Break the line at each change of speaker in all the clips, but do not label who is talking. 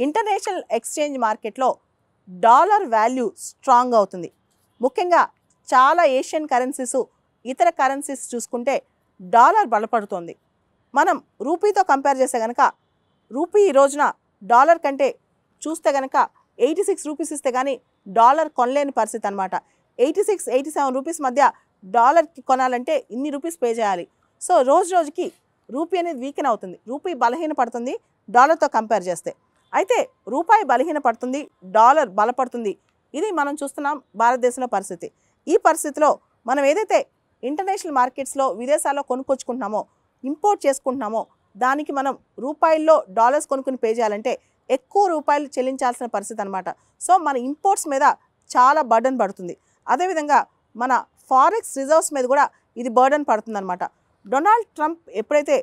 International exchange మార్కెట్లో dollar value strong అవుతుంది. ముఖ్యంగా చాలా ఏషియన్ కరెన్సీస్ ఇతర కరెన్సీస్ చూసుకుంటే డాలర్ బలపడుతోంది. మనం రూపీతో కంపేర్ చేస్తే కనుక రూపీ ఈ రోజున డాలర్ కంటే చూస్తే కనుక 86 రూపీస్ ఇస్తే కానీ డాలర్ కొనలేని పరిస్థితి అనమాట. 86-87 రూపీస్ మధ్య డాలర్కి కొనాలంటే ఇన్ని రూపీస్ పే చేయాలి. సో రోజు రోజుకి రూపీ అనేది వీకెన్ అవుతుంది, రూపీ బలహీన పడుతుంది డాలర్తో కంపేర్ చేస్తే. అయితే రూపాయి బలహీన పడుతుంది, డాలర్ బలపడుతుంది. ఇది మనం చూస్తున్నాం భారతదేశంలో పరిస్థితి. ఈ పరిస్థితిలో మనం ఏదైతే ఇంటర్నేషనల్ మార్కెట్స్లో విదేశాల్లో కొనుక్కొచ్చుకుంటున్నామో, ఇంపోర్ట్ చేసుకుంటున్నామో, దానికి మనం రూపాయల్లో డాలర్స్ కొనుక్కుని పే చేయాలంటే ఎక్కువ రూపాయలు చెల్లించాల్సిన పరిస్థితి అనమాట. సో మన ఇంపోర్ట్స్ మీద చాలా బర్డన్ పడుతుంది. అదేవిధంగా మన ఫారెక్స్ రిజర్వ్స్ మీద కూడా ఇది బర్డన్ పడుతుంది అనమాట. డొనాల్డ్ ట్రంప్ ఎప్పుడైతే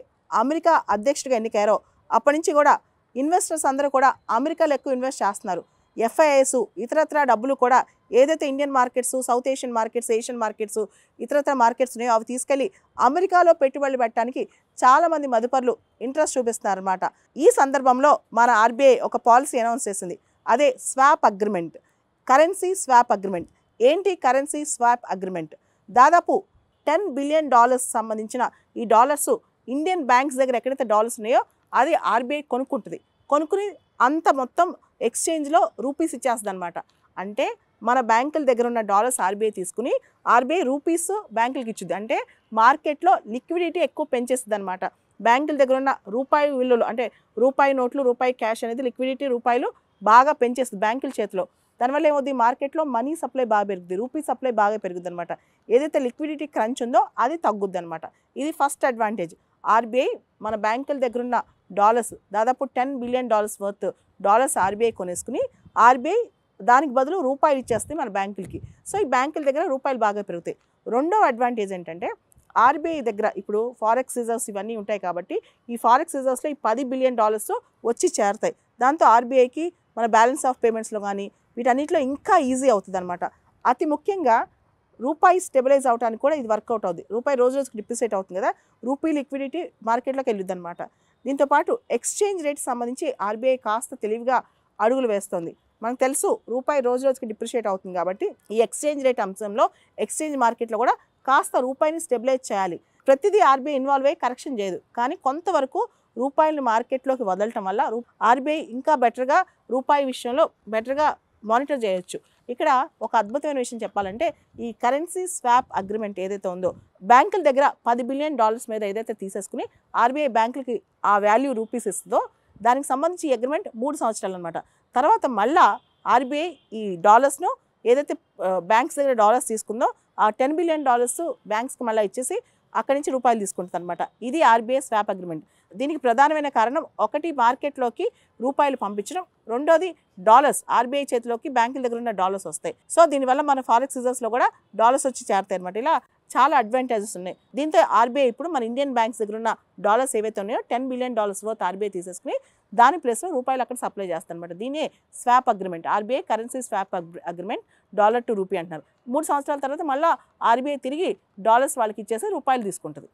అమెరికా అధ్యక్షుడిగా ఎన్నికయ్యారో అప్పటి నుంచి కూడా ఇన్వెస్టర్స్ అందరూ కూడా అమెరికాలో ఎక్కువ ఇన్వెస్ట్ చేస్తున్నారు. ఎఫ్ఐఐస్ ఇతరత్ర డబ్బులు కూడా ఏదైతే Indian markets, south Asian markets, Asian markets, ఇతరత్ర మార్కెట్స్ ఉన్నాయో అవి తీసుకెళ్ళి అమెరికాలో పెట్టుబడులు పెట్టడానికి చాలామంది మదుపర్లు ఇంట్రెస్ట్ చూపిస్తున్నారు అనమాట. ఈ సందర్భంలో మన ఆర్బీఐ ఒక పాలసీ అనౌన్స్ చేసింది. అదే swap agreement, currency swap agreement. ఏంటి కరెన్సీ స్వాప్ అగ్రిమెంట్? దాదాపు $10 బిలియన్ సంబంధించిన ఈ డాలర్స్ ఇండియన్ బ్యాంక్స్ దగ్గర ఎక్కడైతే డాలర్స్ ఉన్నాయో అది ఆర్బీఐ కొనుక్కుంటుంది. కొనుక్కుని అంత మొత్తం ఎక్స్చేంజ్లో రూపీస్ ఇచ్చేస్తుంది అనమాట. అంటే మన బ్యాంకుల దగ్గర ఉన్న డాలర్స్ ఆర్బీఐ తీసుకుని ఆర్బీఐ రూపీస్ బ్యాంకులకి ఇచ్చుద్ది. అంటే మార్కెట్లో లిక్విడిటీ ఎక్కువ పెంచేస్తుంది అనమాట. బ్యాంకుల దగ్గర ఉన్న రూపాయి విలువలు అంటే రూపాయి నోట్లు, రూపాయి క్యాష్ అనేది లిక్విడిటీ రూపాయలు బాగా పెంచేస్తుంది బ్యాంకుల చేతిలో. దానివల్ల ఏమవుతుంది, మార్కెట్లో మనీ సప్లై బాగా పెరుగుతుంది, రూపీ సప్లై బాగా పెరుగుద్ది అనమాట. ఏదైతే లిక్విడిటీ క్రంచ్ ఉందో అది తగ్గుద్ది అనమాట. ఇది ఫస్ట్ అడ్వాంటేజ్. ఆర్బీఐ మన బ్యాంకుల దగ్గర ఉన్న డాలర్స్ దాదాపు $10 బిలియన్ వర్త్ డాలర్స్ ఆర్బీఐ కొనేసుకుని ఆర్బీఐ దానికి బదులు రూపాయలు ఇచ్చేస్తాయి మన బ్యాంకులకి. సో ఈ బ్యాంకుల దగ్గర రూపాయలు బాగా పెరుగుతాయి. రెండవ అడ్వాంటేజ్ ఏంటంటే ఆర్బీఐ దగ్గర ఇప్పుడు ఫారెక్స్ రిజర్వ్స్ ఇవన్నీ ఉంటాయి కాబట్టి ఈ ఫారెక్స్ రిజర్వ్స్లో ఈ $10 బిలియన్ వచ్చి చేరుతాయి. దాంతో ఆర్బీఐకి మన బ్యాలెన్స్ ఆఫ్ పేమెంట్స్లో కానీ వీటన్నిటిలో ఇంకా ఈజీ అవుతుంది అనమాట. అతి ముఖ్యంగా రూపాయి స్టెబిలైజ్ అవడానికి కూడా ఇది వర్కౌట్ అవుతుంది. రూపాయి రోజు రోజుకి డిప్రిసియేట్ అవుతుంది కదా, రూపీ లిక్విడిటీ మార్కెట్లోకి వెళ్ళిద్ది అనమాట. దీంతోపాటు ఎక్స్చేంజ్ రేట్ సంబంధించి ఆర్బీఐ కాస్త తెలివిగా అడుగులు వేస్తుంది. మనకు తెలుసు రూపాయి రోజు రోజుకి డిప్రిషియేట్ అవుతుంది కాబట్టి ఈ ఎక్స్చేంజ్ రేట్ అంశంలో ఎక్స్చేంజ్ మార్కెట్లో కూడా కాస్త రూపాయిని స్టెబిలైజ్ చేయాలి. ప్రతిదీ ఆర్బీఐ ఇన్వాల్వ్ అయ్యి కరెక్షన్ చేయదు, కానీ కొంతవరకు రూపాయిని మార్కెట్లోకి వదలటం వల్ల ఆర్బీఐ ఇంకా బెటర్గా రూపాయి విషయంలో బెటర్గా మానిటర్ చేయొచ్చు. ఇక్కడ ఒక అద్భుతమైన విషయం చెప్పాలంటే ఈ కరెన్సీ స్వాప్ అగ్రిమెంట్ ఏదైతే ఉందో బ్యాంకుల దగ్గర $10 బిలియన్ మీద ఏదైతే తీసేసుకుని ఆర్బీఐ బ్యాంకులకి ఆ వాల్యూ రూపీస్ ఇస్తుందో దానికి సంబంధించి ఈ అగ్రిమెంట్ 3 సంవత్సరాలు అనమాట. తర్వాత మళ్ళా ఆర్బీఐ ఈ డాలర్స్ను ఏదైతే బ్యాంక్స్ దగ్గర డాలర్స్ తీసుకుందో ఆ $10 బిలియన్ బ్యాంక్స్కి మళ్ళీ ఇచ్చేసి అక్కడి నుంచి రూపాయలు తీసుకుంటుంది అనమాట. ఇది ఆర్బీఐ స్వాప్ అగ్రిమెంట్. దీనికి ప్రధానమైన కారణం ఒకటి మార్కెట్లోకి రూపాయలు పంపించడం, రెండోది డాలర్స్ ఆర్బీఐ చేతిలోకి బ్యాంకుల దగ్గర ఉన్న డాలర్స్ వస్తాయి. సో దీనివల్ల మన ఫారెక్స్ రిజర్వ్స్లో కూడా డాలర్స్ వచ్చి చేరుతాయి అనమాట. ఇలా చాలా అడ్వాంటేజెస్ ఉన్నాయి. దీంతో ఆర్బీఐ ఇప్పుడు మన ఇండియన్ బ్యాంక్స్ దగ్గర ఉన్న డాలర్స్ ఏవైతే ఉన్నాయో $10 బిలియన్ వర్త్ ఆర్బీఐ తీసేసుకుని దాని ప్లేస్లో రూపాయలు అక్కడ సప్లై చేస్తాయి అనమాట. దీనే swap agreement, RBI currency swap agreement, $1 to rupee అంటున్నారు. 3 సంవత్సరాల తర్వాత మళ్ళీ ఆర్బీఐ తిరిగి డాలర్స్ వాళ్ళకి ఇచ్చేసి రూపాయలు తీసుకుంటుంది.